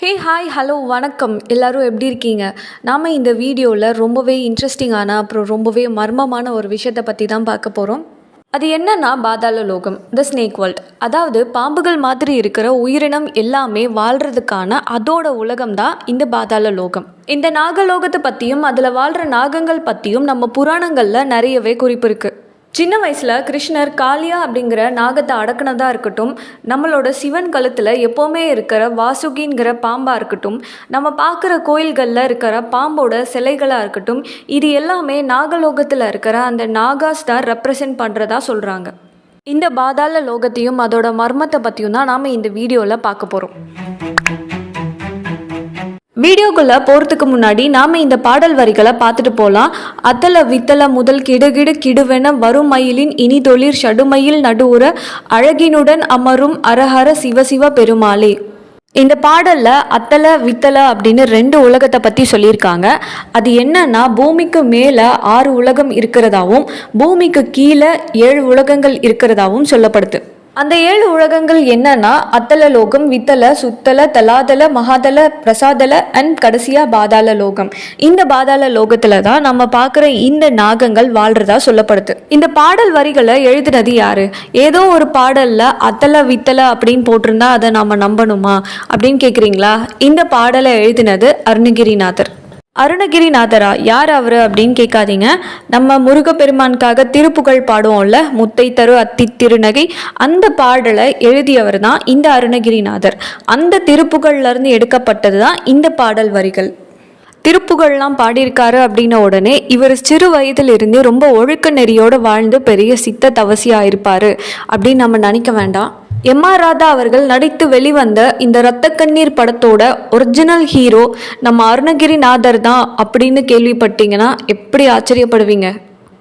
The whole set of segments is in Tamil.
ஹாய் ஹலோ வணக்கம் எல்லாரும் எப்படி இருக்கீங்க? நாம் இந்த வீடியோவில் ரொம்பவே இன்ட்ரெஸ்டிங்கான அப்புறம் ரொம்பவே மர்மமான ஒரு விஷயத்தை பற்றி தான் பார்க்க போகிறோம். அது என்னன்னா பாதாள லோகம், த ஸ்னேக் வேர்ல்ட். அதாவது பாம்புகள் மாதிரி இருக்கிற உயிரினம் எல்லாமே வாழ்கிறதுக்கான அதோட உலகம் தான் இந்த பாதாள லோகம். இந்த நாகலோகத்தை பற்றியும் அதில் வாழ்கிற நாகங்கள் பற்றியும் நம்ம புராணங்களில் நிறையவே குறிப்பு இருக்குது. சின்ன வயசில் கிருஷ்ணர் காளியா அப்படிங்கிற நாகத்தை அடக்குனதாக இருக்கட்டும், நம்மளோட சிவன் கழுத்தில் எப்போவுமே இருக்கிற வாசுகிங்கிற பாம்பாக இருக்கட்டும், நம்ம பார்க்குற கோயில்களில் இருக்கிற பாம்போட சிலைகளாக இருக்கட்டும், இது எல்லாமே நாகலோகத்தில் இருக்கிற அந்த நாகாஸ் தான் ரெப்ரசன்ட் பண்ணுறதா சொல்கிறாங்க. இந்த பாதாள லோகத்தையும் அதோட மர்மத்தை பற்றியும் தான் நாம் இந்த வீடியோவில் பார்க்க போகிறோம். வீடியோக்குள்ளே போகிறதுக்கு முன்னாடி நாம் இந்த பாடல் வரிகளை பார்த்துட்டு போகலாம். அத்தல வித்தல முதல் கிடுகிடு கிடுவென வரும் மயிலின் இனி தொழிற் ஷடுமயில் நடுவுற அழகினுடன் அமரும் அரஹர சிவசிவ பெருமாளே. இந்த பாடலில் அத்தல வித்தல அப்படின்னு 2 உலகத்தை பற்றி சொல்லியிருக்காங்க. அது என்னன்னா, பூமிக்கு மேலே 6 உலகம் இருக்கிறதாவும் பூமிக்கு கீழே 7 உலகங்கள் இருக்கிறதாவும் சொல்லப்படுது. அந்த 7 உலகங்கள் என்னன்னா அத்தல லோகம், வித்தல, சுத்தல, தலாதல, மகாதல, பிரசாதல அண்ட் கடைசியா பாதாள லோகம். இந்த பாதாள லோகத்துல தான் நம்ம பார்க்குற இந்த நாகங்கள் வாழ்றதா சொல்லப்படுது. இந்த பாடல் வரிகளை எழுதினது யாரு? ஏதோ ஒரு பாடல்ல அத்தல வித்தல அப்படின்னு போட்டிருந்தா அதை நாம நம்பணுமா அப்படின்னு கேட்குறீங்களா? இந்த பாடலை எழுதினது அருணகிரிநாதர். அருணகிரிநாதரா? யார் அவரு அப்படின்னு கேட்காதீங்க. நம்ம முருகப்பெருமானுக்காக திருப்புகழ் பாடுவோம்ல, முத்தை தரு அத்தி திருநகை, அந்த பாடலை எழுதியவர் தான் இந்த அருணகிரிநாதர். அந்த திருப்புகழ்ல இருந்து எடுக்கப்பட்டது தான் இந்த பாடல் வரிகள். திருப்புகழ்லாம் பாடியிருக்காரு அப்படின்ன உடனே இவர் சிறு வயதிலிருந்தே ரொம்ப ஒழுக்க நெறியோடு வாழ்ந்து பெரிய சித்த தவசியாக இருப்பார் அப்படின்னு நம்ம நினைக்க வேண்டாம். எம்.ஆர். ராதா அவர்கள் நடித்து வெளிவந்த இந்த இரத்த கண்ணீர் படத்தோட ஒரிஜினல் ஹீரோ நம்ம அருணகிரிநாதர் தான் அப்படின்னு கேள்விப்பட்டீங்கன்னா எப்படி ஆச்சரியப்படுவீங்க.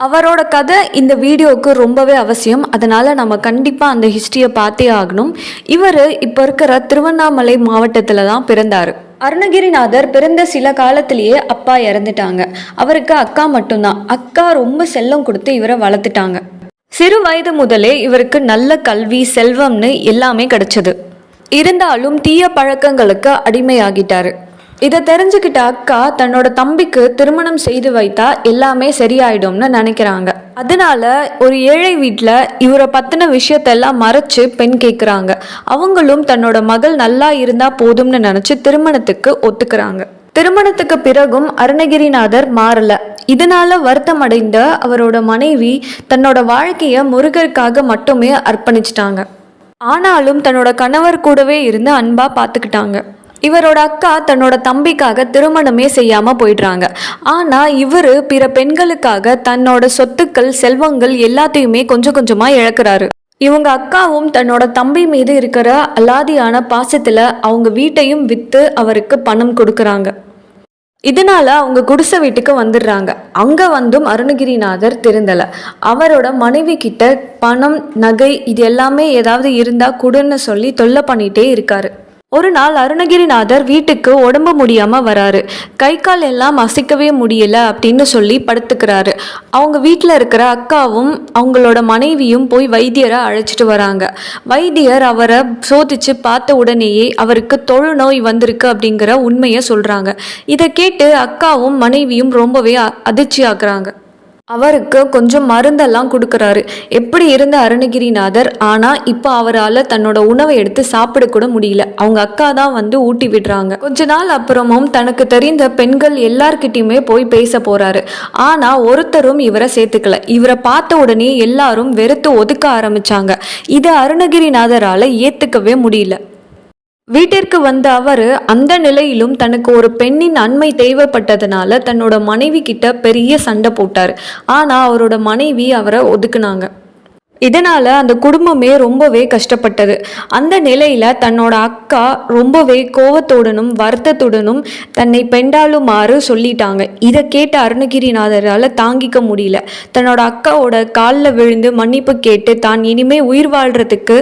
அவரோட கதை இந்த வீடியோவுக்கு ரொம்பவே அவசியம். அதனால் நம்ம கண்டிப்பாக அந்த ஹிஸ்ட்ரியை பார்த்தே ஆகணும். இவர் இப்போ இருக்கிற திருவண்ணாமலை மாவட்டத்தில் தான் பிறந்தார். அருணகிரிநாதர் பிறந்த சில காலத்திலேயே அப்பா இறந்துட்டாங்க. அவருக்கு அக்கா மட்டும்தான். அக்கா ரொம்ப செல்லம் கொடுத்து இவரை வளர்த்துட்டாங்க. சிறு வயது முதலே இவருக்கு நல்ல கல்வி, செல்வம்னு எல்லாமே கிடைச்சது. இருந்தாலும் தீய பழக்கங்களுக்கு அடிமையாகிட்டாரு. இதை தெரிஞ்சுக்கிட்ட அக்கா தன்னோட தம்பிக்கு திருமணம் செய்து வைத்தா எல்லாமே சரியாயிடும்னு நினைக்கிறாங்க. அதனால ஒரு ஏழை வீட்டில் இவரை பற்றின விஷயத்தெல்லாம் மறைச்சு பெண் கேட்குறாங்க. அவங்களும் தன்னோட மகள் நல்லா இருந்தால் போதும்னு நினச்சி திருமணத்துக்கு ஒத்துக்கிறாங்க. திருமணத்துக்கு பிறகும் அருணகிரிநாதர் மாறல. இதனால வருத்தம் அடைந்த அவரோட மனைவி தன்னோட வாழ்க்கையை முருகருக்காக மட்டுமே அர்ப்பணிச்சிட்டாங்க. ஆனாலும் தன்னோட கணவர் கூடவே இருந்து அன்பா பார்த்துக்கிட்டாங்க. இவரோட அக்கா தன்னோட தம்பிக்காக திருமணமே செய்யாம போயிடுறாங்க. ஆனா இவரு பிற பெண்களுக்காக தன்னோட சொத்துக்கள், செல்வங்கள் எல்லாத்தையுமே கொஞ்சம் கொஞ்சமா இழக்கிறாரு. இவங்க அக்காவும் தன்னோட தம்பி மீது இருக்கிற அலாதியான பாசத்துல அவங்க வீட்டையும் வித்து அவருக்கு பணம் கொடுக்கறாங்க. இதனால அவங்க குடிசை வீட்டுக்கு வந்துடுறாங்க. அங்க வந்தும் அருணகிரிநாதர் திருந்தல. அவரோட மனைவி கிட்ட பணம், நகை இது எல்லாமே ஏதாவது இருந்தா கொடுன்னு சொல்லி தொல்லை பண்ணிட்டே இருக்காரு. ஒரு நாள் அருணகிரிநாதர் வீட்டுக்கு உடம்பு முடியாம வராரு. கை கால் எல்லாம் அசைக்கவே முடியல அப்படின்னு சொல்லி படுத்துக்கிறாரு. அவங்க வீட்டில் இருக்கிற அக்காவும் அவங்களோட மனைவியும் போய் வைத்தியரை அழைச்சிட்டு வராங்க. வைத்தியர் அவரை சோதிச்சு பார்த்த உடனேயே அவருக்கு தொழுநோய் வந்திருக்கு அப்படிங்கிற உண்மையை சொல்றாங்க. இதை கேட்டு அக்காவும் மனைவியும் ரொம்பவே அதிர்ச்சி ஆக்குறாங்க. அவருக்கு கொஞ்சம் மருந்தெல்லாம் கொடுக்குறாரு. எப்படி இருந்த அருணகிரிநாதர் ஆனால் இப்போ அவரால் தன்னோட உணவை எடுத்து சாப்பிட கூட முடியல. அவங்க அக்கா தான் வந்து ஊட்டி விடுறாங்க. கொஞ்ச நாள் அப்புறமும் தனக்கு தெரிந்த பெண்கள் எல்லார்கிட்டையுமே போய் பேச போறாரு. ஆனால் ஒருத்தரும் இவரை சேர்த்துக்கல. இவரை பார்த்த உடனே எல்லாரும் வெறுத்து ஒதுக்க ஆரம்பிச்சாங்க. இதை அருணகிரிநாதரால் ஏற்றுக்கவே முடியல. வீட்டிற்கு வந்த அவர் அந்த நிலையிலும் தனக்கு ஒரு பெண்ணின் அண்மை தேவைப்பட்டதுனால தன்னோட மனைவி கிட்ட பெரிய சண்டை போட்டார். ஆனால் அவரோட மனைவி அவரை ஒதுக்குனாங்க. இதனால அந்த குடும்பமே ரொம்பவே கஷ்டப்பட்டது. அந்த நிலையில தன்னோட அக்கா ரொம்பவே கோவத்துடனும் வருத்தத்துடனும் தன்னை பெண்டாளுமாறு சொல்லிட்டாங்க. இதை கேட்ட அருணகிரிநாதரால் தாங்கிக்க முடியல. தன்னோட அக்காவோட காலில் விழுந்து மன்னிப்பு கேட்டு தான் இனிமே உயிர் வாழ்றதுக்கு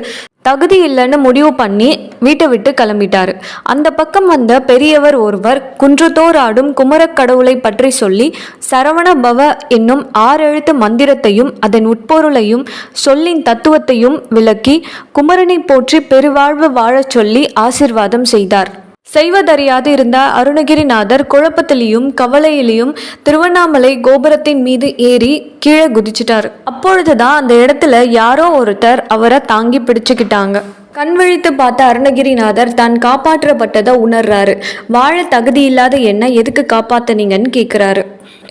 தகுதி இல்லைன்னு முடிவு பண்ணி வீட்டை விட்டு கிளம்பிட்டாரு. அந்த பக்கம் வந்த பெரியவர் ஒருவர் குன்றத்தோர் ஆடும் குமரக்கடவுளை பற்றி சொல்லி சரவண பவ என்னும் 6 எழுத்து மந்திரத்தையும் அதன் உட்பொருளையும் சொல்லின் தத்துவத்தையும் விளக்கி குமரனை போற்றி பெருவாழ்வு வாழச் சொல்லி ஆசிர்வாதம் செய்தார். செய்வதறியாது இருந்த அருணகிரிநாதர் குழப்பத்திலையும் கவலையிலையும் திருவண்ணாமலை கோபுரத்தின் மீது ஏறி கீழே குதிச்சிட்டாரு. அப்பொழுதுதான் அந்த இடத்துல யாரோ ஒருத்தர் அவரை தாங்கி பிடிச்சுக்கிட்டாங்க. கண் விழித்து பார்த்த அருணகிரிநாதர் தான் காப்பாற்றப்பட்டதை உணர்றாரு. வாழ தகுதி இல்லாத என்ன எதுக்கு காப்பாத்தினீங்கன்னு கேட்குறாரு.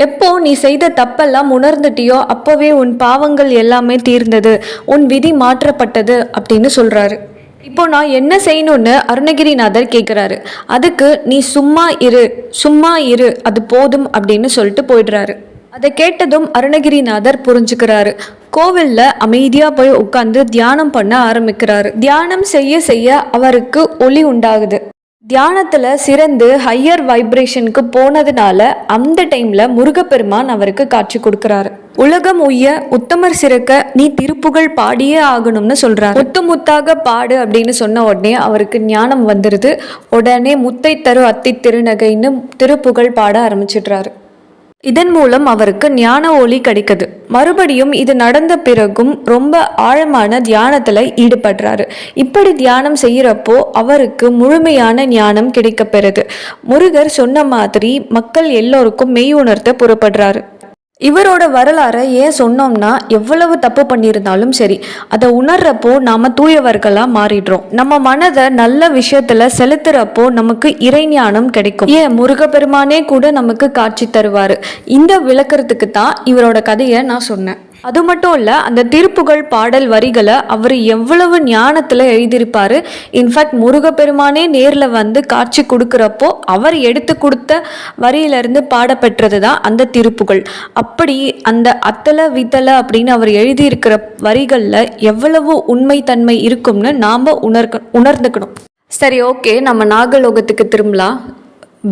எப்போ நீ செய்த தப்பெல்லாம் உணர்ந்துட்டியோ அப்போவே உன் பாவங்கள் எல்லாமே தீர்ந்தது, உன் விதி மாற்றப்பட்டது அப்படின்னு சொல்றாரு. இப்போ நான் என்ன செய்யணும்னு அருணகிரிநாதர் கேட்குறாரு. அதுக்கு நீ சும்மா இரு அது போதும் அப்படின்னு சொல்லிட்டு போயிடுறாரு. அதை கேட்டதும் அருணகிரிநாதர் புரிஞ்சுக்கிறாரு. கோவில்ல அமைதியா போய் உட்காந்து தியானம் பண்ண ஆரம்பிக்கிறாரு. தியானம் செய்ய செய்ய அவருக்கு ஒளி உண்டாகுது. தியானத்துல சிறந்து ஹையர் வைப்ரேஷனுக்கு போனதுனால அந்த டைம்ல முருகப்பெருமான் அவருக்கு காட்சி கொடுக்கிறாரு. உலகம் உய்ய உத்தமர் சிறக்க நீ திருப்புகழ் பாடியே ஆகணும்னு சொல்றாரு. முத்தாக பாடு அப்படின்னு சொன்ன உடனே அவருக்கு ஞானம் வந்துருது. உடனே முத்தை தரு அத்தி திருநகைன்னு திருப்புகழ் பாட ஆரம்பிச்சிடுறாரு. இதன் மூலம் அவருக்கு ஞான ஒளி கிடைக்குது. மறுபடியும் இது நடந்த பிறகும் ரொம்ப ஆழமான தியானத்துல ஈடுபடுறாரு. இப்படி தியானம் செய்யறப்போ அவருக்கு முழுமையான ஞானம் கிடைக்க பெறுது. முருகர் சொன்ன மாதிரி மக்கள் எல்லோருக்கும் மெய் உணர்த்த புறப்படுறாரு. இவரோட வரலாறை ஏன் சொன்னோம்னா, எவ்வளவு தப்பு பண்ணியிருந்தாலும் சரி அதை உணர்றப்போ நாம தூயவர்களாக மாறிடுறோம். நம்ம மனதை நல்ல விஷயத்துல செலுத்துறப்போ நமக்கு இறைஞானம் கிடைக்கும். ஏன் முருகப்பெருமானே கூட நமக்கு காட்சி தருவாரு. இந்த விளக்கறதுக்கு தான் இவரோட கதையை நான் சொன்னேன். அது மட்டும் இல்லை, அந்த திருப்புகழ் பாடல் வரிகளை அவர் எவ்வளவு ஞானத்தில் எழுதியிருப்பார். இன்ஃபேக்ட் முருகப்பெருமானே நேரில் வந்து காட்சி கொடுக்குறப்போ அவர் எடுத்து கொடுத்த வரியிலிருந்து பாடப்பெற்றது தான் அந்த திருப்புகழ். அப்படி அந்த அத்தல வித்தல அப்படின்னு அவர் எழுதியிருக்கிற வரிகளில் எவ்வளவு உண்மைத்தன்மை இருக்கும்னு நாம் உணர்ந்துக்கணும். சரி, ஓகே, நம்ம நாகலோகத்துக்கு திரும்பலாம்.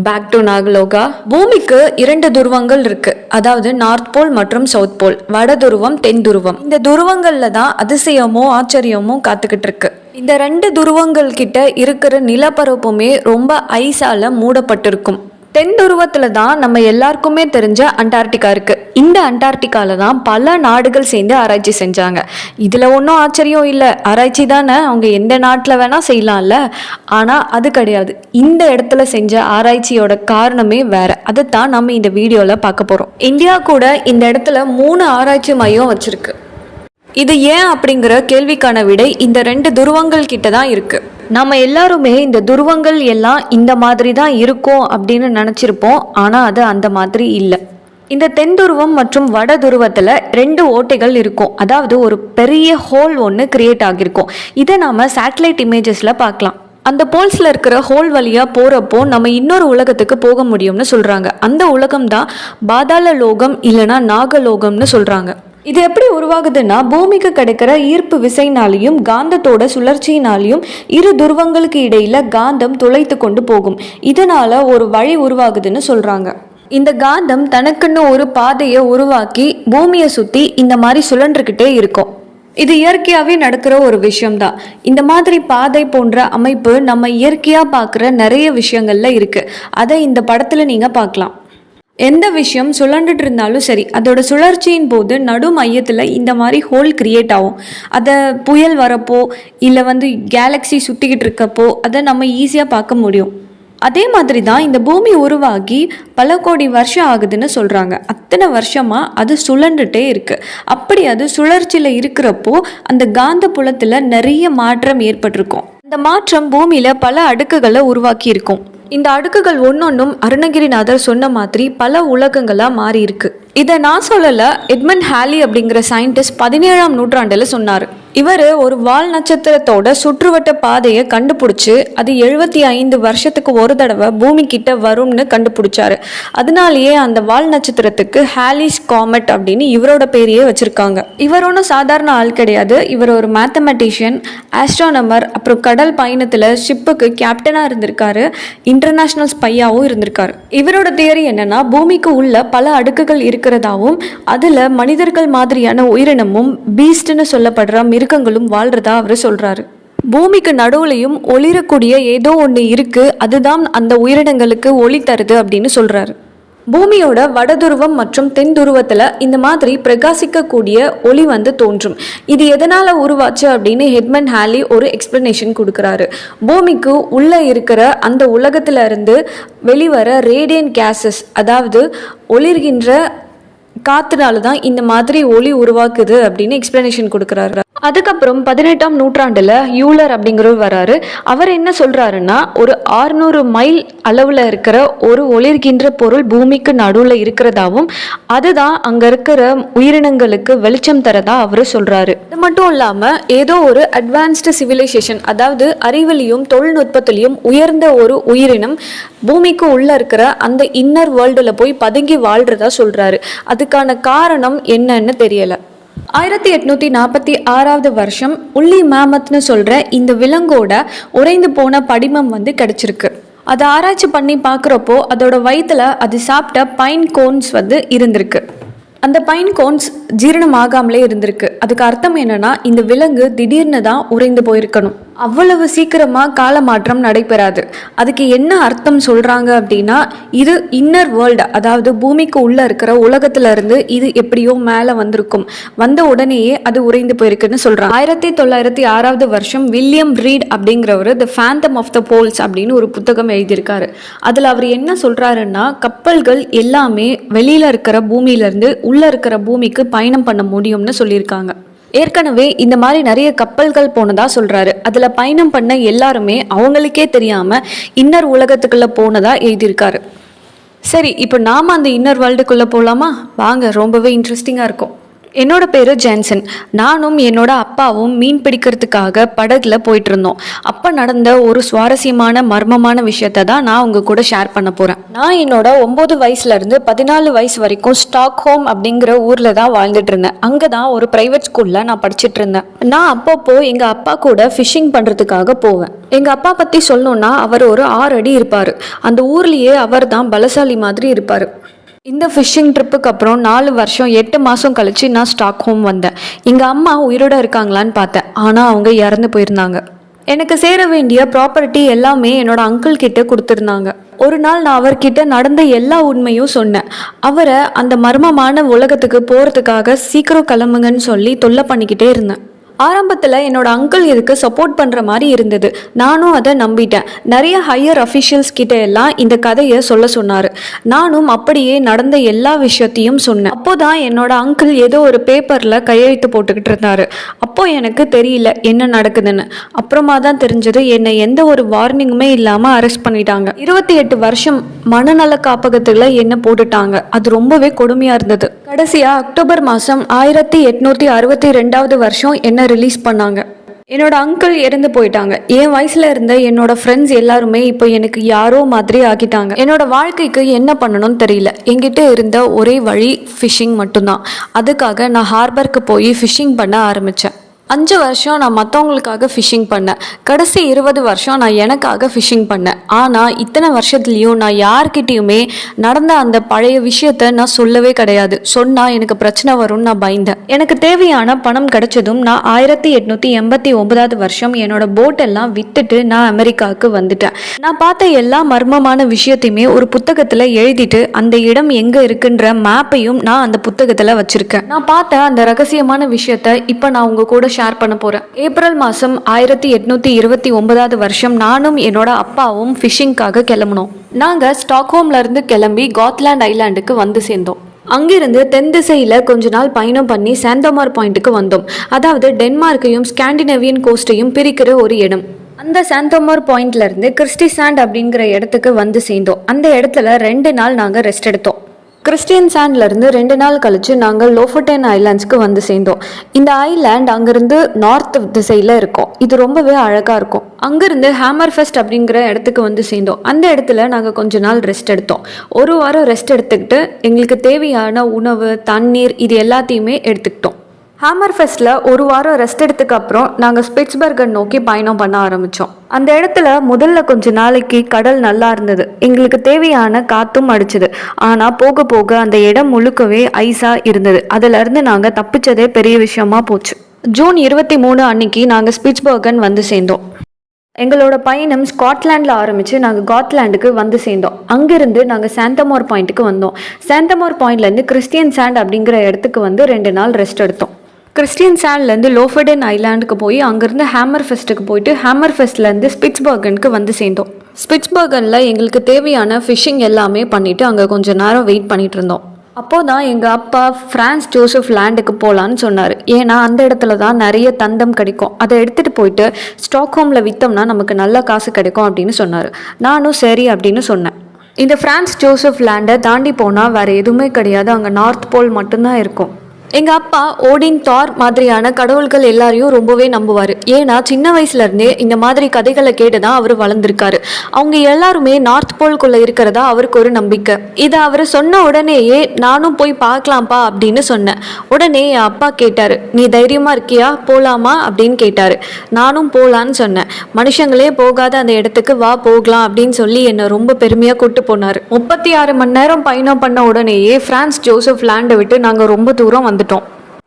Back to Nagaloka. பூமிக்கு 2 துருவங்கள் இருக்கு. அதாவது நார்த் போல் மற்றும் சவுத் போல், வட துருவம் தென் துருவம். இந்த துருவங்கள்ல தான் அதிசயமோ ஆச்சரியமோ காத்துக்கிட்டு இருக்கு. இந்த 2 துருவங்கள் கிட்ட இருக்கிற நிலப்பரப்புமே ரொம்ப ஐஸால மூடப்பட்டிருக்கும். தென் துருவத்துல தான் நம்ம எல்லாருக்குமே தெரிஞ்ச அண்டார்டிகா இருக்கு. இந்த அண்டார்டிகால தான் பல நாடுகள் சேர்ந்து ஆராய்ச்சி செஞ்சாங்க. இதுல ஒன்றும் ஆச்சரியம் இல்லை, ஆராய்ச்சி தானே, அவங்க எந்த நாட்டில் வேணா செய்யலாம்ல. ஆனா அது கிடையாது. இந்த இடத்துல செஞ்ச ஆராய்ச்சியோட காரணமே வேற. அதைத்தான் நம்ம இந்த வீடியோல பார்க்க போறோம். இந்தியா கூட இந்த இடத்துல 3 ஆராய்ச்சி மையம் வச்சிருக்கு. இது ஏன் அப்படிங்கிற கேள்விக்கான விடை இந்த 2 துருவங்கள் கிட்ட தான் இருக்கு. நம்ம எல்லாருமே இந்த துருவங்கள் எல்லாம் இந்த மாதிரி தான் இருக்கும் அப்படின்னு நினச்சிருப்போம். ஆனால் அது அந்த மாதிரி இல்லை. இந்த தென் துருவம் மற்றும் வட துருவத்தில் 2 ஓட்டைகள் இருக்கும். அதாவது ஒரு பெரிய ஹோல் ஒன்று கிரியேட் ஆகியிருக்கும். இதை நாம் சேட்டலைட் இமேஜஸில் பார்க்கலாம். அந்த போல்ஸில் இருக்கிற ஹோல் வழியாக போகிறப்போ நம்ம இன்னொரு உலகத்துக்கு போக முடியும்னு சொல்கிறாங்க. அந்த உலகம் தான் பாதாள லோகம் இல்லைனா நாகலோகம்னு சொல்கிறாங்க. இது எப்படி உருவாகுதுன்னா, பூமிக்கு கிடைக்கிற ஈர்ப்பு விசைனாலையும் காந்தத்தோட சுழற்சியினாலையும் 2 துருவங்களுக்கு இடையில காந்தம் துளைத்து கொண்டு போகும். இதனால ஒரு வழி உருவாகுதுன்னு சொல்றாங்க. இந்த காந்தம் தனக்குன்னு ஒரு பாதையை உருவாக்கி பூமியை சுத்தி இந்த மாதிரி சுழன்றுகிட்டே இருக்கும். இது இயற்கையாகவே நடக்கிற ஒரு விஷயம்தான். இந்த மாதிரி பாதை போன்ற அமைப்பு நம்ம இயற்கையாக பார்க்குற நிறைய விஷயங்கள்ல இருக்கு. அதை இந்த படத்துல நீங்க பார்க்கலாம். எந்த விஷயம் சுழண்டுட்டு இருந்தாலும் சரி, அதோட சுழற்சியின் போது நடு மையத்தில் இந்த மாதிரி ஹோல் கிரியேட் ஆகும். அதை புயல் வரப்போ இல்லை கேலக்ஸி சுற்றிக்கிட்டு இருக்கப்போ அதை நம்ம ஈஸியாக பார்க்க முடியும். அதே மாதிரி தான் இந்த பூமி உருவாகி பல கோடி வருஷம் ஆகுதுன்னு சொல்கிறாங்க. அத்தனை வருஷமாக அது சுழண்டுட்டே இருக்குது. அப்படி அது சுழற்சியில் இருக்கிறப்போ அந்த காந்த புலத்தில் நிறைய மாற்றம் ஏற்பட்டிருக்கும். இந்த மாற்றம் பூமியில் பல அடுக்குகளை உருவாக்கி இருக்கும். இந்த அடுக்குகள் ஒன்னொன்னும் அருணகிரிநாதர் சொன்ன மாதிரி பல உலகங்களாக மாறி இருக்கு. இதை நான் சொல்லலை, எட்மண்ட் ஹாலி அப்படிங்கிற சயின்டிஸ்ட் 17ஆம் நூற்றாண்டில் சொன்னார். இவர் ஒரு வால் நட்சத்திரத்தோட சுற்றுவட்ட பாதையை கண்டுபிடிச்சு அது 75 வருஷத்துக்கு ஒரு தடவை பூமி கிட்ட வரும்னு கண்டுபிடிச்சாரு. அதனாலேயே அந்த வால் நட்சத்திரத்துக்கு ஹாலிஸ் காமெட் அப்படின்னு இவரோட பேரையே வச்சிருக்காங்க. இவர் ஒன்றும் சாதாரண ஆள் கிடையாது. இவர் ஒரு மேத்தமெட்டிஷியன், ஆஸ்ட்ரானமர், அப்புறம் கடல் பயணத்தில் ஷிப்புக்கு கேப்டனாக இருந்திருக்காரு, இன்டர்நேஷ்னல் ஸ்பையாகவும் இருந்திருக்காரு. இவரோட தியரி என்னன்னா, பூமிக்கு உள்ள பல அடுக்குகள் இருக்கிறதாவும் அதில் மனிதர்கள் மாதிரியான உயிரினமும் பீஸ்ட்னு சொல்லப்படுற மிருகங்களும் வாழ்றதா அவர் சொல்றாரு. பூமிக்கு நடுவுலையும் ஒளிரக்கூடிய ஏதோ ஒன்று இருக்கு, அதுதான் அந்த உயிரினங்களுக்கு ஒளி தருது அப்படின்னு சொல்றாரு. பூமியோட வடதுருவம் மற்றும் தென் துருவத்தில் இந்த மாதிரி பிரகாசிக்கக்கூடிய ஒளி வந்து தோன்றும். இது எதனால் உருவாச்சு அப்படின்னு எட்மண்ட் ஹாலி ஒரு எக்ஸ்பிளனேஷன் கொடுக்குறாரு. பூமிக்கு உள்ளே இருக்கிற அந்த உலகத்துல இருந்து வெளிவர ரேடியன்ட் கேஸஸ், அதாவது ஒளிர்கின்ற காத்துனால தான் இந்த மாதிரி ஒளி உருவாக்குது அப்படின்னு எக்ஸ்பிளனேஷன் கொடுக்குறாரு. அதுக்கப்புறம் 18ஆம் நூற்றாண்டில் யூலர் அப்படிங்கிறவர் வராரு. அவர் என்ன சொல்கிறாருன்னா, ஒரு 600 மைல் அளவில் இருக்கிற ஒரு ஒளிர்கின்ற பொருள் பூமிக்கு நடுவில் இருக்கிறதாவும் அதுதான் அங்கே இருக்கிற உயிரினங்களுக்கு வெளிச்சம் தரதா அவர் சொல்கிறாரு. அது மட்டும் இல்லாமல் ஏதோ ஒரு அட்வான்ஸ்டு சிவிலைசேஷன், அதாவது அறிவிலையும் தொழில்நுட்பத்திலையும் உயர்ந்த ஒரு உயிரினம் பூமிக்கு உள்ளே இருக்கிற அந்த இன்னர் வேர்ல்டில் போய் பதுங்கி வாழ்கிறதா சொல்கிறாரு. அதுக்கான காரணம் என்னன்னு தெரியலை. 1846 வருஷம் உள்ளி மேமத்னு சொல்கிற இந்த விலங்கோட உறைந்து போன படிமம் வந்து கிடச்சிருக்கு. அதை ஆராய்ச்சி பண்ணி பார்க்குறப்போ அதோட வயிற்றுல அது சாப்பிட்ட பைன் கோன்ஸ் வந்து இருந்திருக்கு. அந்த பைன் கோன்ஸ் ஜீரணமாகாமலே இருந்திருக்கு. அதுக்கு அர்த்தம் என்னன்னா, இந்த விலங்கு திடீர்னு தான் உறைந்து போயிருக்கணும். அவ்வளவு சீக்கிரமாக கால மாற்றம் நடைபெறாது. அதுக்கு என்ன அர்த்தம் சொல்கிறாங்க அப்படின்னா, இது இன்னர் வேர்ல்டு, அதாவது பூமிக்கு உள்ளே இருக்கிற உலகத்துல இருந்து இது எப்படியோ மேலே வந்திருக்கும், வந்த உடனேயே அது உறைந்து போயிருக்குன்னு சொல்கிறாங்க. 1906 வருஷம் வில்லியம் ரீட் அப்படிங்கிறவர் த ஃபேந்தம் ஆஃப் த போல்ஸ் அப்படின்னு ஒரு புத்தகம் எழுதியிருக்காரு. அதில் அவர் என்ன சொல்கிறாருன்னா, கப்பல்கள் எல்லாமே வெளியில் இருக்கிற பூமியிலேருந்து உள்ளே இருக்கிற பூமிக்கு பயணம் பண்ண முடியும்னு சொல்லியிருக்காங்க. ஏற்கனவே இந்த மாதிரி நிறைய கப்பல்கள் போனதா சொல்றாரு. அதுல பயணம் பண்ண எல்லாருமே அவங்களுக்கே தெரியாம இன்னர் உலகத்துக்குள்ள போனதா எழுதியிருக்காரு. சரி, இப்போ நாம அந்த இன்னர் வேர்ல்டுக்குள்ள போலாமா? வாங்க, ரொம்பவே இன்ட்ரெஸ்டிங்கா இருக்கும். என்னோட பேர் ஜான்சன். நானும் என்னோட அப்பாவும் மீன் பிடிக்கிறதுக்காக படகுல போயிட்டு இருந்தோம். அப்போ நடந்த ஒரு சுவாரஸ்யமான மர்மமான விஷயத்தை தான் நான் உங்க கூட ஷேர் பண்ண போகிறேன். நான் என்னோட 9 வயசுலேருந்து 14 வயசு வரைக்கும் ஸ்டாக்ஹோம் அப்படிங்கிற ஊரில் தான் வாழ்ந்துட்டு இருந்தேன். அங்கே தான் ஒரு ப்ரைவேட் ஸ்கூலில் நான் படிச்சுட்டு இருந்தேன். நான் அப்பப்போ எங்கள் அப்பா கூட ஃபிஷிங் பண்ணுறதுக்காக போவேன். எங்கள் அப்பா பற்றி சொல்லணுன்னா, அவர் ஒரு 6 அடி இருப்பார். அந்த ஊர்லேயே அவர் தான் பலசாலி மாதிரி இருப்பார். இந்த ஃபிஷ்ஷிங் ட்ரிப்புக்கு அப்புறம் 4 வருஷம் 8 மாதம் கழித்து நான் ஸ்டாக்ஹோம் வந்தேன். எங்கள் அம்மா உயிரோடு இருக்காங்களான்னு பார்த்தேன். ஆனால் அவங்க இறந்து போயிருந்தாங்க. எனக்கு சேர வேண்டிய ப்ராப்பர்ட்டி எல்லாமே என்னோட அங்கிள் கிட்ட கொடுத்துருந்தாங்க. ஒரு நாள் நான் அவர்கிட்ட நடந்த எல்லா உண்மையும் சொன்னேன். அவரை அந்த மர்மமான உலகத்துக்கு போகிறதுக்காக சீக்கிரம் கிளம்புங்கன்னு சொல்லி தொல்லை பண்ணிக்கிட்டே இருந்தேன். ஆரம்பத்தில் என்னோட அங்கிள் இதுக்கு சப்போர்ட் பண்ணுற மாதிரி இருந்தது. நானும் அதை நம்பிட்டேன். நிறைய ஹையர் அஃபிஷியல்ஸ் கிட்ட எல்லாம் இந்த கதையை சொல்ல சொன்னார். நானும் அப்படியே நடந்த எல்லா விஷயத்தையும் சொன்னேன். அப்போதான் என்னோட அங்கிள் ஏதோ ஒரு பேப்பரில் கையெழுத்து போட்டுக்கிட்டு இருந்தார். அப்போ எனக்கு தெரியல என்ன நடக்குதுன்னு. அப்புறமா தான் தெரிஞ்சது, என்னை எந்த ஒரு வார்னிங்குமே இல்லாமல் அரெஸ்ட் பண்ணிட்டாங்க. 28 வருஷம் மனநல காப்பகத்தில் என்ன போட்டுட்டாங்க. அது ரொம்பவே கொடுமையாக இருந்தது. கடைசியாக அக்டோபர் மாதம் 1862 வருஷம் என்ன ரிலீஸ் பண்ணாங்க. என்னோட அங்கிள் இறந்து போயிட்டாங்க. என் வயசுல இருந்த என்னோட ஃப்ரெண்ட்ஸ் எல்லாருமே இப்போ எனக்கு யாரோ மாதிரி ஆக்கிட்டாங்க. என்னோட வாழ்க்கைக்கு என்ன பண்ணணும்னு தெரியல. என்கிட்ட இருந்த ஒரே வழி ஃபிஷிங் மட்டும்தான். அதுக்காக நான் ஹார்பருக்கு போய் ஃபிஷிங் பண்ண ஆரம்பித்தேன். 5 வருஷம் நான் மற்றவங்களுக்காக ஃபிஷிங் பண்ணேன். கடைசி 20 வருஷம் நான் எனக்காக ஃபிஷிங் பண்ணேன். ஆனால் இத்தனை வருஷத்துலேயும் நான் யார்கிட்டையுமே நடந்த அந்த பழைய விஷயத்த நான் சொல்லவே கிடையாது. சொன்னால் எனக்கு பிரச்சனை வரும்னு நான் பயந்தேன். எனக்கு தேவையான பணம் கிடைச்சதும் நான் 1889 வருஷம் என்னோட போட்டெல்லாம் விற்றுட்டு நான் அமெரிக்காவுக்கு வந்துட்டேன். நான் பார்த்த எல்லா மர்மமான விஷயத்தையுமே ஒரு புத்தகத்தில் எழுதிட்டு அந்த இடம் எங்கே இருக்குன்ற மேப்பையும் நான் அந்த புத்தகத்தில் வச்சுருக்கேன். நான் பார்த்த அந்த ரகசியமான விஷயத்த இப்போ நான் உங்கள் கூட ஷேர் பண்ண போறேன். ஏப்ரல் மாதம் 1829 வருஷம் நானும் என்னோட அப்பாவும் ஃபிஷிங்காக கிளம்பினோம். நாங்கள் ஸ்டாக்ஹோம்ல இருந்து கிளம்பி காத்லாண்ட் ஐலாண்டுக்கு வந்து சேர்ந்தோம். அங்கிருந்து தென் திசையில் கொஞ்ச நாள் பயணம் பண்ணி சாந்தோமார் பாயிண்ட்டுக்கு வந்தோம். அதாவது டென்மார்க்கையும் ஸ்காண்டினேவியன் கோஸ்டையும் பிரிக்கிற ஒரு இடம். அந்த சாந்தோமார் பாயிண்ட்ல இருந்து கிறிஸ்டிசாண்ட் அப்படிங்கிற இடத்துக்கு வந்து சேர்ந்தோம். அந்த இடத்துல 2 நாள் நாங்கள் ரெஸ்ட் எடுத்தோம். கிறிஸ்டியன் சாண்ட்லேருந்து 2 நாள் கழித்து நாங்கள் லோஃபர்டன் ஐலாண்ட்ஸ்க்கு வந்து சேர்ந்தோம். இந்த ஐலாண்ட் அங்கேருந்து நார்த் திசையில் இருக்கும். இது ரொம்பவே அழகாக இருக்கும். அங்கேருந்து ஹேமர்ஃபெஸ்ட் அப்படிங்கிற இடத்துக்கு வந்து சேர்ந்தோம். அந்த இடத்துல நாங்கள் கொஞ்ச நாள் ரெஸ்ட் எடுத்தோம். 1 வாரம் ரெஸ்ட் எடுத்துக்கிட்டு எங்களுக்கு தேவையான உணவு, தண்ணீர் இது எல்லாத்தையுமே எடுத்துக்கிட்டோம். ஹேமர்ஃபெஸ்ட்டில் 1 வாரம் ரெஸ்ட் எடுத்துக்கு அப்புறம் நாங்கள் ஸ்பிட்ஸ்பர்கன் நோக்கி பயணம் பண்ண ஆரம்பித்தோம். அந்த இடத்துல முதல்ல கொஞ்ச நாளைக்கு கடல் நல்லா இருந்தது. எங்களுக்கு தேவையான காற்றும் அடிச்சுது. ஆனால் போக போக அந்த இடம் முழுக்கவே ஐஸாக இருந்தது. அதிலிருந்து நாங்கள் தப்பிச்சதே பெரிய விஷயமா போச்சு. ஜூன் 23 அன்னைக்கு நாங்கள் ஸ்பிட்ஸ்பர்கன் வந்து சேர்ந்தோம். எங்களோட பயணம் ஸ்காட்லாண்டில் ஆரம்பித்து நாங்கள் காட்லாண்டுக்கு வந்து சேர்ந்தோம். அங்கேருந்து நாங்கள் சாந்தமோர் பாயிண்ட்டுக்கு வந்தோம். சாந்தமோர் பாயிண்ட்லேருந்து கிறிஸ்டியன் சாண்ட் அப்படிங்கிற இடத்துக்கு வந்து 2 நாள் ரெஸ்ட் எடுத்தோம். கிறிஸ்டியன் சாண்ட்லேருந்து லோஃபர்டன் ஐலாண்டுக்கு போய் அங்கேருந்து ஹேமர் ஃபெஸ்ட்டுக்கு போயிட்டு ஹேமர் ஃபெஸ்ட்லேருந்து ஸ்பிட்ஸ்பர்கனுக்கு வந்து சேர்ந்தோம். ஸ்பிட்ஸ்பர்கனில் எங்களுக்கு தேவையான ஃபிஷ்ஷிங் எல்லாமே பண்ணிவிட்டு அங்கே கொஞ்சம் நேரம் வெயிட் பண்ணிகிட்டு இருந்தோம். அப்போது தான் எங்கள் அப்பா ஃப்ரான்ஸ் ஜோசப் லேண்டுக்கு போகலான்னு சொன்னார். ஏன்னா அந்த இடத்துல தான் நிறைய தந்தம் கிடைக்கும், அதை எடுத்துகிட்டு போயிட்டு ஸ்டாக்ஹோமில் விற்றோம்னா நமக்கு நல்ல காசு கிடைக்கும் அப்படின்னு சொன்னார். நானும் சரி அப்படின்னு சொன்னேன். இந்த ஃப்ரான்ஸ் ஜோசப் லேண்டை தாண்டி போனால் வேறு எதுவுமே கிடையாது, அங்கே நார்த் போல் மட்டும்தான் இருக்கும். எங்கள் அப்பா ஓடின், தார் மாதிரியான கடவுள்கள் எல்லாரையும் ரொம்பவே நம்புவார். ஏன்னா சின்ன வயசுலேருந்தே இந்த மாதிரி கதைகளை கேட்டு தான் அவர் வளர்ந்துருக்காரு. அவங்க எல்லாருமே நார்த் போல்குள்ளே இருக்கிறதா அவருக்கு ஒரு நம்பிக்கை. இதை அவர் சொன்ன உடனேயே நானும் போய் பார்க்கலாம்ப்பா அப்படின்னு சொன்னேன். உடனே என் அப்பா கேட்டார், நீ தைரியமாக இருக்கியா, போகலாமா அப்படின்னு கேட்டார். நானும் போகலான்னு சொன்னேன். மனுஷங்களே போகாத அந்த இடத்துக்கு வா போகலாம் அப்படின்னு சொல்லி என்னை ரொம்ப பெருமையாக கூப்பிட்டு போனார். 36 மணி நேரம் பயணம் பண்ண உடனேயே ஃப்ரான்ஸ் ஜோசப் லேண்டை விட்டு நாங்கள் ரொம்ப தூரம் வந்துட்டோம்.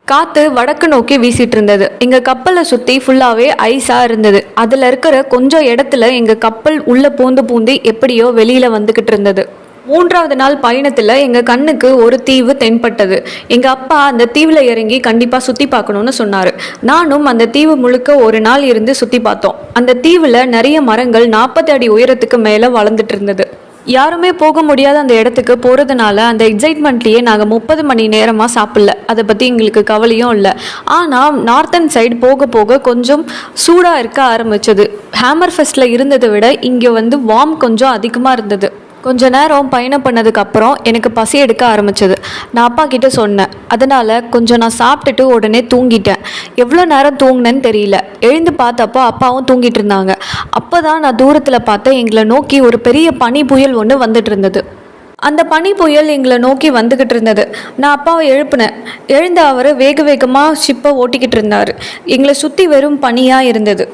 காற்று வடக்கு நோக்கி வீசிட்டு இருந்தது. எங்கள் கப்பலை சுற்றி ஃபுல்லாகவே ஐஸாக இருந்தது. அதில் இருக்கிற கொஞ்சம் இடத்துல எங்கள் கப்பல் உள்ளே பூந்து எப்படியோ வெளியில் வந்துக்கிட்டு இருந்தது. 3வது நாள் பயணத்தில் எங்கள் கண்ணுக்கு ஒரு தீவு தென்பட்டது. எங்கள் அப்பா அந்த தீவில் இறங்கி கண்டிப்பாக சுற்றி பார்க்கணுன்னு சொன்னார். நானும் அந்த தீவு முழுக்க ஒரு நாள் இருந்து சுற்றி பார்த்தோம். அந்த தீவில் நிறைய மரங்கள் 40 அடி உயரத்துக்கு மேலே வளர்ந்துட்டு இருந்தது. யாருமே போக முடியாத அந்த இடத்துக்கு போகிறதுனால அந்த எக்ஸைட்மெண்ட்லேயே நாங்கள் 30 மணி நேரமாக சாப்பிடல. அதை பற்றி எங்களுக்கு கவலையும் இல்லை. ஆனால் நார்த்தன் சைடு போக போக கொஞ்சம் சூடாக இருக்க ஆரம்பிச்சது. ஹேமர் ஃபெஸ்ட்டில் இருந்ததை விட இங்கே வந்து வார்ம் கொஞ்சம் அதிகமாக இருந்தது. கொஞ்ச நேரம் பயணம் பண்ணதுக்கப்புறம் எனக்கு பசி எடுக்க ஆரம்பிச்சது. நான் அப்பா கிட்ட சொன்னேன். அதனால் கொஞ்சம் நான் சாப்பிட்டுட்டு உடனே தூங்கிட்டேன். எவ்வளோ நேரம் தூங்கினேன்னு தெரியல. எழுந்து பார்த்தப்போ அப்பாவும் தூங்கிட்டு இருந்தாங்க. அப்போ தான் நான் தூரத்தில் பார்த்தேன், எங்களை நோக்கி ஒரு பெரிய பனி புயல் ஒன்று வந்துட்டு இருந்தது. அந்த பனி புயல் எங்களை நோக்கி வந்துக்கிட்டு இருந்தது. நான் அப்பாவை எழுப்பினேன். எழுந்த அவர் வேகமாக ஷிப்பை ஓட்டிக்கிட்டு இருந்தார். எங்களை சுற்றி வெறும் பனியாக இருந்தது.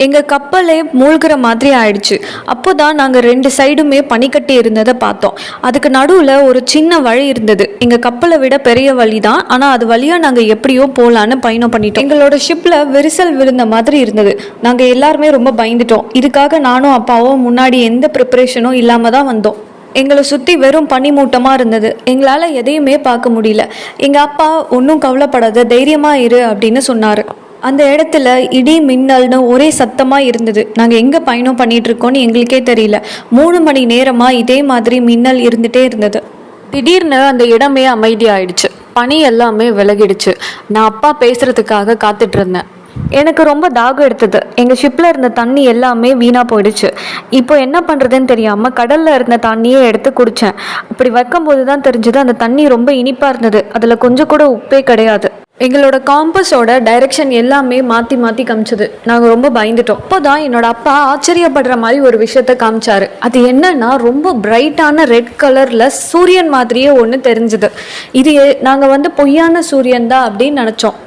எங்கள் கப்பலே மூழ்கிற மாதிரி ஆயிடுச்சு. அப்போ தான் நாங்கள் 2 சைடுமே பனிக்கட்டி இருந்ததை பார்த்தோம். அதுக்கு நடுவில் ஒரு சின்ன வழி இருந்தது. எங்கள் கப்பலை விட பெரிய வழி தான், ஆனால் அது வழியாக நாங்கள் எப்படியோ போகலான்னு பயணம் பண்ணிட்டோம். எங்களோட ஷிப்பில் விரிசல் விழுந்த மாதிரி இருந்தது. நாங்கள் எல்லாருமே ரொம்ப பயந்துட்டோம். இதுக்காக நானும் அப்பாவும் முன்னாடி எந்த ப்ரிப்பரேஷனும் இல்லாமல் தான் வந்தோம். எங்களை சுற்றி வெறும் பனிமூட்டமாக இருந்தது. எங்களால் எதையுமே பார்க்க முடியல. எங்கள் அப்பா ஒன்றும் கவலைப்படாத, தைரியமாக இரு அப்படின்னு சொன்னார். அந்த இடத்துல இடி மின்னல்னு ஒரே சத்தமாக இருந்தது. நாங்கள் எங்கே பயணம் பண்ணிகிட்ருக்கோன்னு எங்களுக்கே தெரியல. 3 மணி நேரமாக இதே மாதிரி மின்னல் இருந்துகிட்டே இருந்தது. திடீர்னு அந்த இடமே அமைதியாயிடுச்சு. பனி எல்லாமே விலகிடுச்சு. நான் அப்பா பேசுகிறதுக்காக காத்துட்டு இருந்தேன். எனக்கு ரொம்ப தாகம் எடுத்தது. எங்கள் ஷிப்பில் இருந்த தண்ணி எல்லாமே வீணாக போயிடுச்சு. இப்போ என்ன பண்ணுறதுன்னு தெரியாமல் கடலில் இருந்த தண்ணியை எடுத்து குடித்தேன். அப்படி வைக்கும்போது தான் தெரிஞ்சது அந்த தண்ணி ரொம்ப இனிப்பாக இருந்தது. அதில் கொஞ்சம் கூட உப்பே கிடையாது. எங்களோட காம்பஸோட டைரெக்ஷன் எல்லாமே மாற்றி காமிச்சது. நாங்கள் ரொம்ப பயந்துட்டோம். அப்போ தான் என்னோட அப்பா ஆச்சரியப்படுற மாதிரி ஒரு விஷயத்த காமிச்சாரு. அது என்னன்னா, ரொம்ப பிரைட்டான ரெட் கலரில் சூரியன் மாதிரியே ஒன்று தெரிஞ்சுது. இது நாங்கள் வந்து பொய்யான சூரியன் தான் அப்படின்னு நினச்சோம்.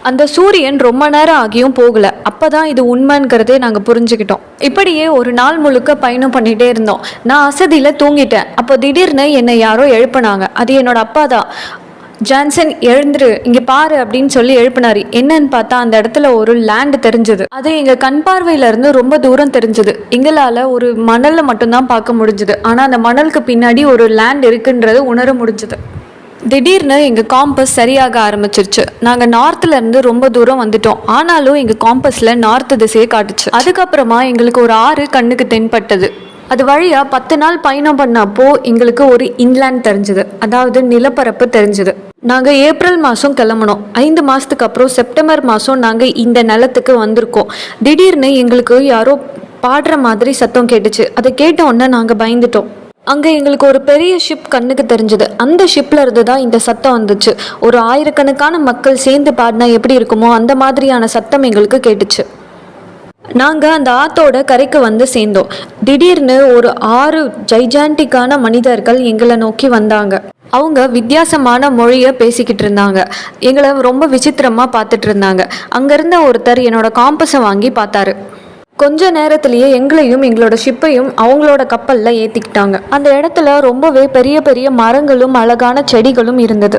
அந்த சூரியன் ரொம்ப நேரம் ஆகியும் போகலை. அப்போ தான் இது உண்மைங்கிறதே நாங்கள் புரிஞ்சுக்கிட்டோம். இப்படியே ஒரு நாள் முழுக்க பயணம் பண்ணிகிட்டே இருந்தோம். நான் அசதியில் தூங்கிட்டேன். அப்போ திடீர்னு என்னை யாரோ எழுப்பினாங்க. அது என்னோட அப்பா தான். ஜான்சன், எழுந்துரு, இங்கே பாரு அப்படின்னு சொல்லி எழுப்பினாரு. என்னன்னு பார்த்தா அந்த இடத்துல ஒரு லேண்டு தெரிஞ்சது. அது எங்கள் கண் பார்வையிலேருந்து ரொம்ப தூரம் தெரிஞ்சது. எங்களால் ஒரு மணலில் மட்டும்தான் பார்க்க முடிஞ்சுது. ஆனால் அந்த மணலுக்கு பின்னாடி ஒரு லேண்ட் இருக்குன்றது உணர முடிஞ்சுது. திடீர்னு எங்கள் காம்பஸ் சரியாக ஆரம்பிச்சிருச்சு. நாங்கள் நார்த்துலேருந்து ரொம்ப தூரம் வந்துட்டோம். ஆனாலும் எங்கள் காம்பஸில் நார்த்து திசையை காட்டுச்சு. அதுக்கப்புறமா எங்களுக்கு ஒரு ஆறு கண்ணுக்கு தென்பட்டது. அது வழியாக 10 நாள் பயணம் பண்ணப்போ எங்களுக்கு ஒரு இன்லேண்ட் தெரிஞ்சுது, அதாவது நிலப்பரப்பு தெரிஞ்சுது. நாங்கள் ஏப்ரல் மாதம் கிளம்புனோம். 5 மாதத்துக்கு அப்புறம் செப்டம்பர் மாதம் நாங்கள் இந்த நிலத்துக்கு வந்திருக்கோம். திடீர்னு எங்களுக்கு யாரோ பாடுற மாதிரி சத்தம் கேட்டுச்சு. அதை கேட்ட உடனே நாங்கள் பயந்துட்டோம். அங்கே எங்களுக்கு ஒரு பெரிய ஷிப் கண்ணுக்கு தெரிஞ்சுது. அந்த ஷிப்பில் இருந்து தான் இந்த சத்தம் வந்துச்சு. ஒரு ஆயிரக்கணக்கான மக்கள் சேர்ந்து பாடினா எப்படி இருக்குமோ அந்த மாதிரியான சத்தம் எங்களுக்கு கேட்டுச்சு. நாங்கள் அந்த ஆற்றோட கரைக்கு வந்து சேர்ந்தோம். திடீர்னு ஒரு 6 ஜைஜாண்டிக்கான மனிதர்கள் எங்களை நோக்கி வந்தாங்க. அவங்க வித்தியாசமான மொழியை பேசிக்கிட்டு இருந்தாங்க. எங்களை ரொம்ப விசித்திரமாக பார்த்துட்டு இருந்தாங்க. அங்கேருந்த ஒருத்தர் என்னோட காம்பஸை வாங்கி பார்த்தாரு. கொஞ்ச நேரத்திலேயே எங்களையும் எங்களோட ஷிப்பையும் அவங்களோட கப்பலில் ஏற்றிக்கிட்டாங்க. அந்த இடத்துல ரொம்பவே பெரிய பெரிய மரங்களும் அழகான செடிகளும் இருந்தது.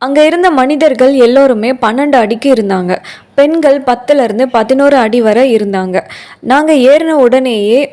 அங்கே இருந்த மனிதர்கள் எல்லோருமே 12 அடிக்கு இருந்தாங்க. பெண்கள் 10லேருந்து 11 அடி வரை இருந்தாங்க. நாங்கள் ஏறின உடனேயே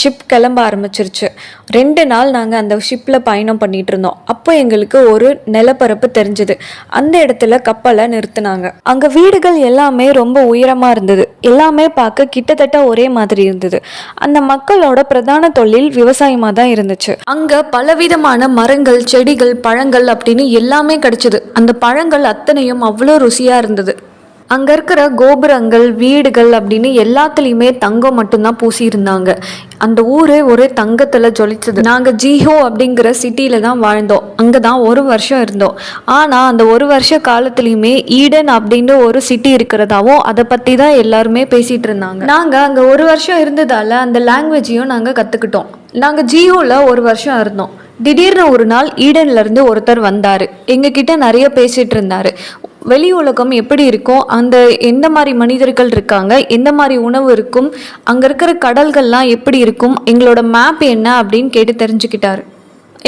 ஷிப் கிளம்ப ஆரம்பிச்சிருச்சு. 2 நாள் நாங்கள் அந்த ஷிப்பில் பயணம் பண்ணிகிட்டு இருந்தோம். அப்போ எங்களுக்கு ஒரு நிலப்பரப்பு தெரிஞ்சுது. அந்த இடத்துல கப்பலை நிறுத்தினாங்க. அங்கே வீடுகள் எல்லாமே ரொம்ப உயரமாக இருந்தது. எல்லாமே பார்க்க கிட்டத்தட்ட ஒரே மாதிரி இருந்தது. அந்த மக்களோட பிரதான தொழில் விவசாயமாக தான் இருந்துச்சு. அங்கே பலவிதமான மரங்கள், செடிகள், பழங்கள் அப்படின்னு எல்லாமே கிடைச்சிது. அந்த பழங்கள் அத்தனையும் அவ்வளோ ருசியாக இருந்தது. அங்கே இருக்கிற கோபுரங்கள், வீடுகள் அப்படின்னு எல்லாத்துலேயுமே தங்கம் மட்டும்தான் பூசியிருந்தாங்க. அந்த ஊரே ஒரே தங்கத்தில் ஜொலிச்சது. நாங்கள் ஜீஹோ அப்படிங்கிற சிட்டியில் தான் வாழ்ந்தோம். அங்கே தான் 1 வருஷம் இருந்தோம். ஆனால் அந்த 1 வருஷ காலத்துலேயுமே ஈடன் அப்படின்னு ஒரு சிட்டி இருக்கிறதாவும் அதை பற்றி தான் எல்லாருமே பேசிகிட்டு இருந்தாங்க. நாங்கள் அங்கே 1 வருஷம் இருந்ததால் அந்த லாங்குவேஜையும் நாங்கள் கற்றுக்கிட்டோம். நாங்கள் ஜீஹோவில் 1 வருஷம் இருந்தோம். திடீர்னு ஒரு நாள் ஈடன்லேருந்து ஒருத்தர் வந்தார். எங்ககிட்ட நிறைய பேசிகிட்டு இருந்தார். வெளி உலகம் எப்படி இருக்கும், அந்த எந்த மாதிரி மனிதர்கள் இருக்காங்க, எந்த மாதிரி உணவு இருக்கும், அங்கே இருக்கிற கடல்கள்லாம் எப்படி இருக்கும், எங்களோட மேப் என்ன அப்படின்னு கேட்டு தெரிஞ்சுக்கிட்டாரு.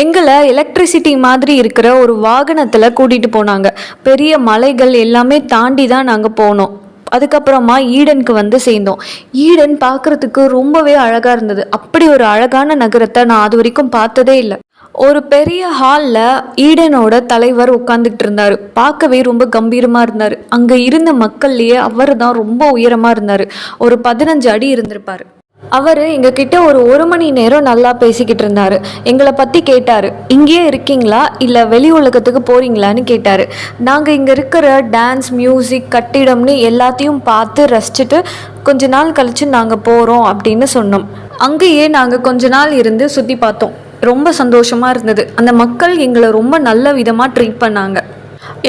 எங்களை எலக்ட்ரிசிட்டி மாதிரி இருக்கிற ஒரு வாகனத்தில் கூட்டிகிட்டு போனாங்க. பெரிய மலைகள் எல்லாமே தாண்டி தான் நாங்கள் போனோம். அதுக்கப்புறமா ஈடனுக்கு வந்து சேர்ந்தோம். ஈடன் பார்க்குறதுக்கு ரொம்பவே அழகாக இருந்தது. அப்படி ஒரு அழகான நகரத்தை நான் அது வரைக்கும் பார்த்ததே இல்லை. ஒரு பெரிய ஹாலில் ஈடனோட தலைவர் உட்காந்துக்கிட்டு இருந்தார். பார்க்கவே ரொம்ப கம்பீரமாக இருந்தார். அங்கே இருந்த மக்கள்லேயே அவர் தான் ரொம்ப உயரமாக இருந்தார். ஒரு 15 அடி இருந்திருப்பார். அவர் எங்ககிட்ட ஒரு 1 மணி நேரம் நல்லா பேசிக்கிட்டு இருந்தார். எங்களை பற்றி கேட்டார். இங்கேயே இருக்கீங்களா இல்லை வெளி உலகத்துக்கு போகிறீங்களான்னு கேட்டார். நாங்கள் இங்கே இருக்கிற டான்ஸ், மியூசிக், கட்டிடம்னு எல்லாத்தையும் பார்த்து ரசிச்சுட்டு கொஞ்ச நாள் கழித்து நாங்கள் போகிறோம் அப்படின்னு சொன்னோம். அங்கேயே நாங்கள் கொஞ்ச நாள் இருந்து சுற்றி பார்த்தோம். ரொம்ப சந்தோஷமாக இருந்தது. அந்த மக்கள் எங்களை ரொம்ப நல்ல விதமாக ட்ரீட் பண்ணாங்க.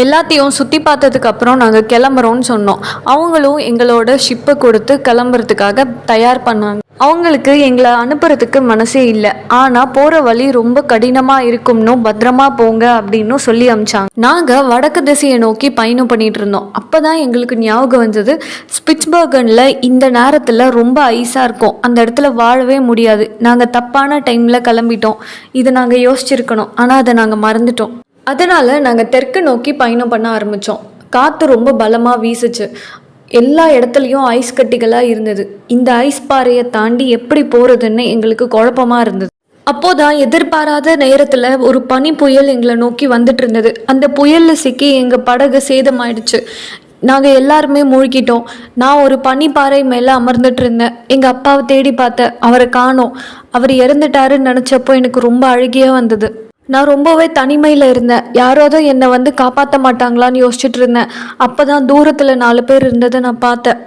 எல்லாத்தையும் சுற்றி பார்த்ததுக்கு அப்புறம் நாங்கள் கிளம்புறோன்னு சொன்னோம். அவங்களும் எங்களோட ஷிப்பை கொடுத்து கிளம்புறதுக்காக தயார் பண்ணாங்க. அவங்களுக்கு எங்களை அனுப்புறதுக்கு மனசே இல்லை. ஆனால் போகிற வழி ரொம்ப கடினமாக இருக்கும்னு பத்திரமா போங்க அப்படின்னு சொல்லி அனுப்பிச்சாங்க. நாங்கள் வடக்கு திசையை நோக்கி பயணம் பண்ணிட்டு இருந்தோம். அப்போ தான் எங்களுக்கு ஞாபகம் வந்தது, ஸ்பிட்ஸ்பர்கனில் இந்த நேரத்தில் ரொம்ப ஐஸாக இருக்கும். அந்த இடத்துல வாழவே முடியாது. நாங்கள் தப்பான டைமில் கிளம்பிட்டோம். இதை நாங்கள் யோசிச்சிருக்கணும். ஆனால் அதை நாங்கள் மறந்துட்டோம். அதனால் நாங்கள் தெற்கு நோக்கி பயணம் பண்ண ஆரம்பித்தோம். காற்று ரொம்ப பலமாக வீசுச்சு. எல்லா இடத்துலையும் ஐஸ் கட்டிகளாக இருந்தது. இந்த ஐஸ் பாறையை தாண்டி எப்படி போகிறதுன்னு எங்களுக்கு குழப்பமாக இருந்தது. அப்போதான் எதிர்பாராத நேரத்தில் ஒரு பனி புயல் எங்களை நோக்கி வந்துட்டு இருந்தது. அந்த புயலில் சிக்கி எங்கள் படகு சேதமாயிடுச்சு. நாங்கள் எல்லாருமே மூழ்கிட்டோம். நான் ஒரு பனிப்பாறை மேலே அமர்ந்துட்டு இருந்தேன். எங்கள் அப்பாவை தேடி பார்த்தேன். அவரை காணோம். அவர் இறந்துட்டாருன்னு நினச்சப்போ எனக்கு ரொம்ப அழுகையாக வந்தது. நான் ரொம்பவே தனிமையில் இருந்தேன். யாராவது என்னை வந்து காப்பாற்ற மாட்டாங்களான்னு யோசிச்சுட்டு இருந்தேன். அப்போ தான் தூரத்தில் 4 பேர் இருந்ததை நான் பார்த்தேன்.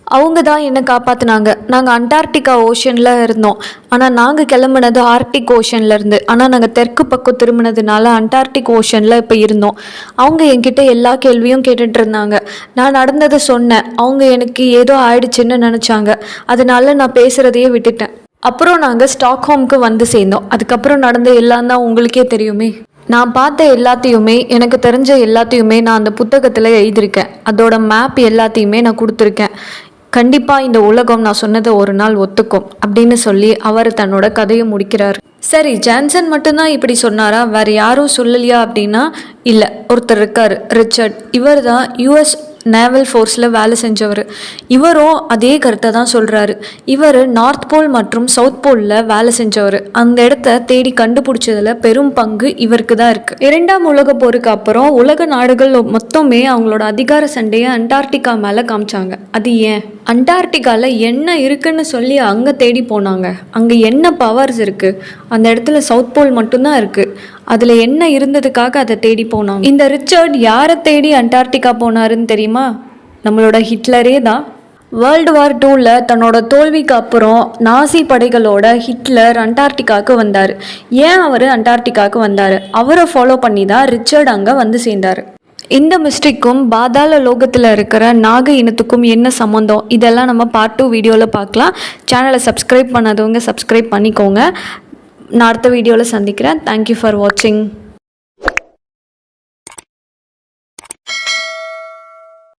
அவங்க தான் என்னை காப்பாற்றினாங்க. நாங்கள் அண்டார்டிகா ஓஷனில் இருந்தோம். ஆனால் நாங்கள் கிளம்புனது ஆர்டிக் ஓஷனில் இருந்து. ஆனால் நாங்கள் தெற்கு பக்கம் திரும்பினதுனால அண்டார்டிக் ஓஷனில் இப்போ இருந்தோம். அவங்க என்கிட்ட எல்லா கேள்வியும் கேட்டுட்டு இருந்தாங்க. நான் நடந்ததை சொன்னேன். அவங்க எனக்கு ஏதோ ஆயிடுச்சுன்னு நினச்சாங்க. அதனால நான் பேசுகிறதையே விட்டுட்டேன். அப்புறம் நாங்கள் ஸ்டாக்ஹோம்க்கு வந்து சேர்ந்தோம். அதுக்கப்புறம் நடந்த எல்லாம் தான் உங்களுக்கே தெரியுமே. நான் பார்த்த எல்லாத்தையுமே, எனக்கு தெரிஞ்ச எல்லாத்தையுமே நான் அந்த புத்தகத்தில் எழுதியிருக்கேன். அதோட மேப் எல்லாத்தையுமே நான் கொடுத்துருக்கேன். கண்டிப்பாக இந்த உலகம் நான் சொன்னதை ஒரு நாள் ஒத்துக்கும் அப்படின்னு சொல்லி அவர் தன்னோட கதையை முடிக்கிறார். சரி, ஜான்சன் மட்டும்தான் இப்படி சொன்னாரா, வேறு யாரும் சொல்லலையா அப்படின்னா இல்லை, ஒருத்தர் இருக்கார், ரிச்சர்ட். இவர் தான் யூஎஸ் நேவல் ஃபோர்ஸில் வேலை செஞ்சவர். இவரும் அதே கருத்தை தான் சொல்கிறாரு. இவர் நார்த் போல் மற்றும் சவுத் போலில் வேலை செஞ்சவர். அந்த இடத்த தேடி கண்டுபிடிச்சதில் பெரும் பங்கு இவருக்கு தான் இருக்குது. 2ஆம் உலக போருக்கு அப்புறம் உலக நாடுகள் மொத்தமே அவங்களோட அதிகார சண்டையை அண்டார்டிகா மேலே காமிச்சாங்க. அது ஏன்? அண்டார்டிகாவில் என்ன இருக்குன்னு சொல்லி அங்கே தேடி போனாங்க. அங்கே என்ன பவர்ஸ் இருக்குது? அந்த இடத்துல சவுத் போல் மட்டும்தான் இருக்குது. அதில் என்ன இருந்ததுக்காக அதை தேடி போனாங்க. இந்த ரிச்சர்ட் யாரை தேடி அண்டார்டிகா போனாருன்னு தெரியுமா? நம்மளோட ஹிட்லரே தான். வேர்ல்டு வார் 2ல் தன்னோட தோல்விக்கு அப்புறம் நாசி படைகளோட ஹிட்லர் அண்டார்டிகாவுக்கு வந்தார். ஏன் அவர் அண்டார்டிகாவுக்கு வந்தார்? அவரை ஃபாலோ பண்ணி தான் ரிச்சர்ட் அங்கே வந்து சேர்ந்தார். இந்த மிஸ்டேக்கும் பாதாள லோகத்தில் இருக்கிற நாக இனத்துக்கும் என்ன சம்மந்தம், இதெல்லாம் நம்ம பார்ட் 2 வீடியோவில் பார்க்கலாம். சேனலை சப்ஸ்கிரைப் பண்ணாதவங்க சப்ஸ்கிரைப் பண்ணிக்கோங்க. நான் அடுத்த வீடியோவில் சந்திக்கிறேன். தேங்க்யூ ஃபார் வாட்சிங்.